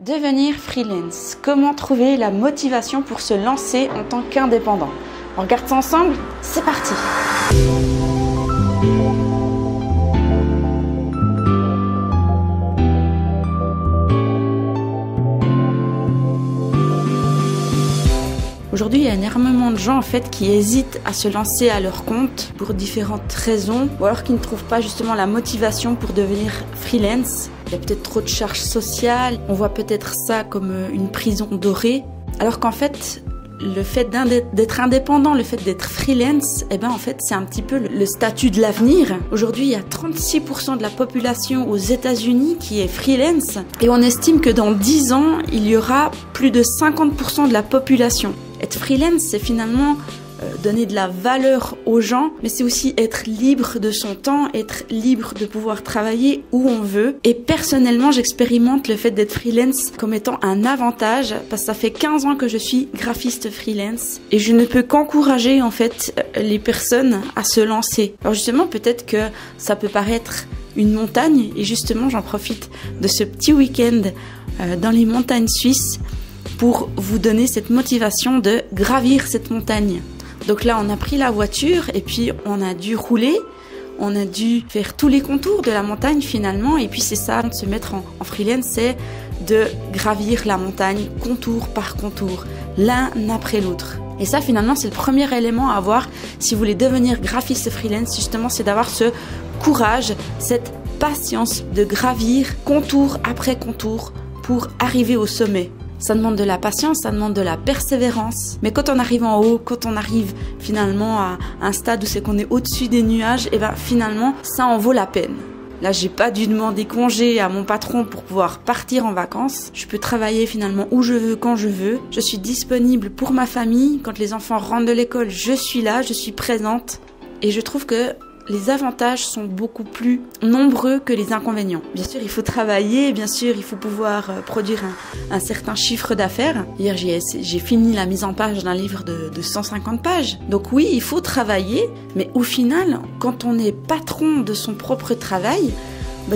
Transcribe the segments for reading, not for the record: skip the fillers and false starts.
Devenir freelance. Comment trouver la motivation pour se lancer en tant qu'indépendant? On regarde ça ensemble? C'est parti! Aujourd'hui, il y a énormément de gens qui hésitent à se lancer à leur compte pour différentes raisons, ou alors qui ne trouvent pas justement la motivation pour devenir freelance. Il y a peut-être trop de charges sociales, on voit peut-être ça comme une prison dorée, alors qu'en fait, le fait d'être indépendant, le fait d'être freelance, c'est un petit peu le statut de l'avenir. Aujourd'hui, il y a 36% de la population aux États-Unis qui est freelance, et on estime que dans 10 ans, il y aura plus de 50% de la population. Être freelance, c'est finalement donner de la valeur aux gens, mais c'est aussi être libre de son temps, être libre de pouvoir travailler où on veut. Et personnellement, j'expérimente le fait d'être freelance comme étant un avantage, parce que ça fait 15 ans que je suis graphiste freelance et je ne peux qu'encourager les personnes à se lancer. Alors justement, peut-être que ça peut paraître une montagne, et justement, j'en profite de ce petit week-end dans les montagnes suisses pour vous donner cette motivation de gravir cette montagne. Donc là, on a pris la voiture et puis on a dû rouler, on a dû faire tous les contours de la montagne finalement, et puis c'est ça, de se mettre en freelance, c'est de gravir la montagne contour par contour, l'un après l'autre. Et ça finalement, c'est le premier élément à avoir si vous voulez devenir graphiste freelance, justement, c'est d'avoir ce courage, cette patience de gravir contour après contour pour arriver au sommet. Ça demande de la patience, ça demande de la persévérance. Mais quand on arrive en haut, quand on arrive finalement à un stade où c'est qu'on est au-dessus des nuages, finalement, ça en vaut la peine. Là, j'ai pas dû demander congé à mon patron pour pouvoir partir en vacances. Je peux travailler finalement où je veux, quand je veux. Je suis disponible pour ma famille. Quand les enfants rentrent de l'école, je suis là, je suis présente. Et je trouve que les avantages sont beaucoup plus nombreux que les inconvénients. Bien sûr, il faut travailler, bien sûr, il faut pouvoir produire un certain chiffre d'affaires. Hier, j'ai fini la mise en page d'un livre de 150 pages. Donc oui, il faut travailler, mais au final, quand on est patron de son propre travail,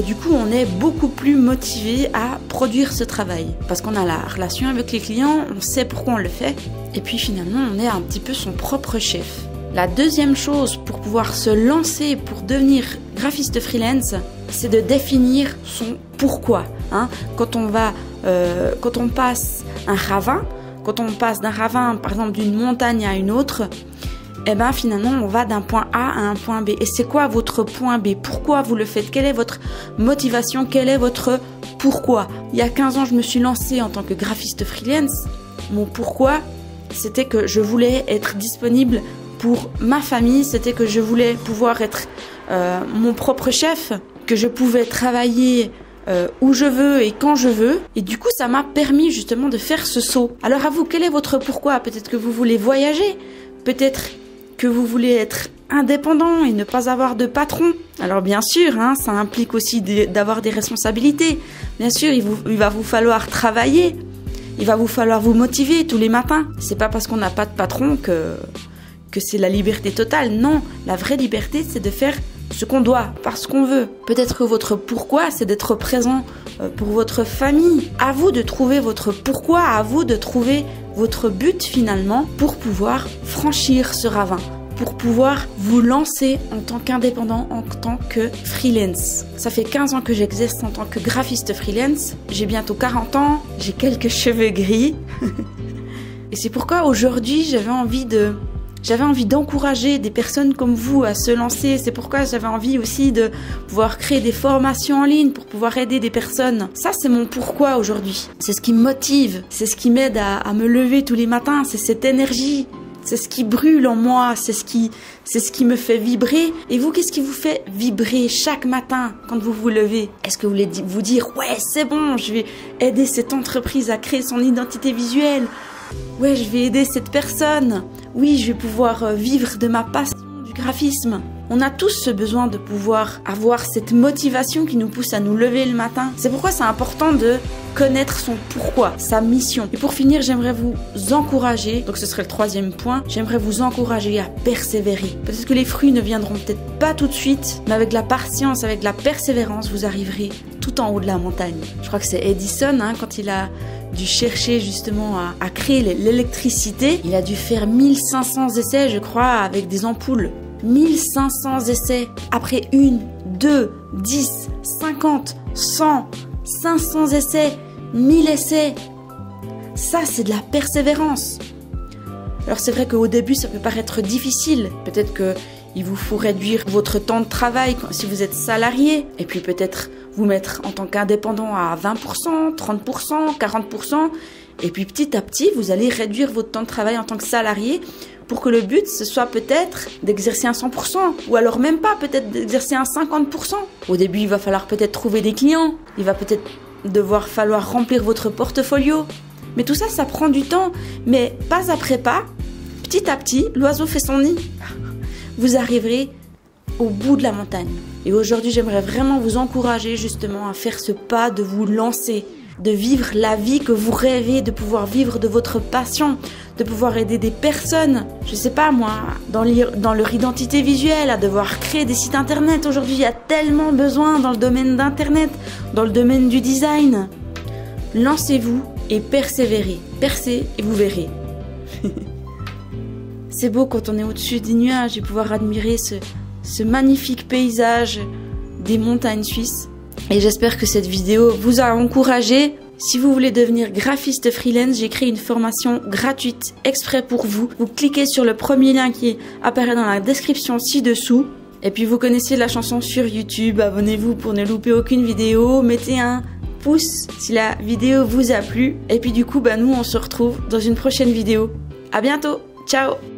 du coup, on est beaucoup plus motivé à produire ce travail. Parce qu'on a la relation avec les clients, on sait pourquoi on le fait. Et puis finalement, on est un petit peu son propre chef. La deuxième chose pour pouvoir se lancer, pour devenir graphiste freelance, c'est de définir son pourquoi. Quand on passe un ravin, quand on passe d'un ravin, par exemple d'une montagne à une autre, finalement on va d'un point A à un point B. Et c'est quoi votre point B? Pourquoi vous le faites? Quelle est votre motivation? Quel est votre pourquoi? Il y a 15 ans, je me suis lancée en tant que graphiste freelance. Mon pourquoi, c'était que je voulais être disponible pour ma famille, c'était que je voulais pouvoir être mon propre chef, que je pouvais travailler où je veux et quand je veux. Et du coup, ça m'a permis justement de faire ce saut. Alors à vous, quel est votre pourquoi? Peut-être que vous voulez voyager, peut-être que vous voulez être indépendant et ne pas avoir de patron. Alors bien sûr, ça implique aussi d'avoir des responsabilités. Bien sûr, il va vous falloir travailler, il va vous falloir vous motiver tous les matins. C'est pas parce qu'on n'a pas de patron que c'est la liberté totale. Non, la vraie liberté, c'est de faire ce qu'on doit, parce qu'on veut. Peut-être que votre pourquoi, c'est d'être présent pour votre famille. À vous de trouver votre pourquoi, à vous de trouver votre but finalement pour pouvoir franchir ce ravin, pour pouvoir vous lancer en tant qu'indépendant, en tant que freelance. Ça fait 15 ans que j'exerce en tant que graphiste freelance. J'ai bientôt 40 ans, j'ai quelques cheveux gris. Et c'est pourquoi aujourd'hui, j'avais envie d'encourager des personnes comme vous à se lancer. C'est pourquoi j'avais envie aussi de pouvoir créer des formations en ligne pour pouvoir aider des personnes. Ça, c'est mon pourquoi aujourd'hui. C'est ce qui me motive. C'est ce qui m'aide à me lever tous les matins. C'est cette énergie. C'est ce qui brûle en moi. C'est ce qui me fait vibrer. Et vous, qu'est-ce qui vous fait vibrer chaque matin quand vous vous levez? Est-ce que vous voulez vous dire, ouais, c'est bon, je vais aider cette entreprise à créer son identité visuelle? Ouais, je vais aider cette personne. Oui, je vais pouvoir vivre de ma passion du graphisme. On a tous ce besoin de pouvoir avoir cette motivation qui nous pousse à nous lever le matin. C'est pourquoi c'est important de connaître son pourquoi, sa mission. Et pour finir, j'aimerais vous encourager, donc ce serait le 3e point, j'aimerais vous encourager à persévérer. Peut-être que les fruits ne viendront peut-être pas tout de suite, mais avec la patience, avec la persévérance, vous arriverez tout en haut de la montagne. Je crois que c'est Edison, quand il a dû chercher justement à créer l'électricité, il a dû faire 1500 essais, je crois, avec des ampoules. 1500 essais. Après 1, 2, 10, 50, 100, 500 essais, 1000 essais. Ça, c'est de la persévérance. Alors c'est vrai qu'au début, ça peut paraître difficile. Peut-être qu'il vous faut réduire votre temps de travail si vous êtes salarié. Et puis peut-être vous mettre en tant qu'indépendant à 20%, 30%, 40%. Et puis petit à petit, vous allez réduire votre temps de travail en tant que salarié pour que le but, ce soit peut-être d'exercer un 100%. Ou alors même pas, peut-être d'exercer un 50%. Au début, il va falloir peut-être trouver des clients. Il va peut-être falloir remplir votre portfolio. Mais tout ça, ça prend du temps. Mais pas après pas, petit à petit, l'oiseau fait son nid. Vous arriverez au bout de la montagne. Et aujourd'hui, j'aimerais vraiment vous encourager justement à faire ce pas, de vous lancer, de vivre la vie que vous rêvez, de pouvoir vivre de votre passion, de pouvoir aider des personnes, je sais pas moi, dans leur identité visuelle, à devoir créer des sites internet. Aujourd'hui, il y a tellement besoin dans le domaine d'internet, dans le domaine du design. Lancez-vous et persévérez. Percez et vous verrez. C'est beau quand on est au-dessus des nuages et pouvoir admirer ce magnifique paysage des montagnes suisses. Et j'espère que cette vidéo vous a encouragé. Si vous voulez devenir graphiste freelance, j'ai créé une formation gratuite exprès pour vous. Vous cliquez sur le premier lien qui apparaît dans la description ci-dessous. Et puis vous connaissez la chanson sur YouTube. Abonnez-vous pour ne louper aucune vidéo. Mettez un pouce si la vidéo vous a plu. Et puis du coup, nous on se retrouve dans une prochaine vidéo. À bientôt. Ciao.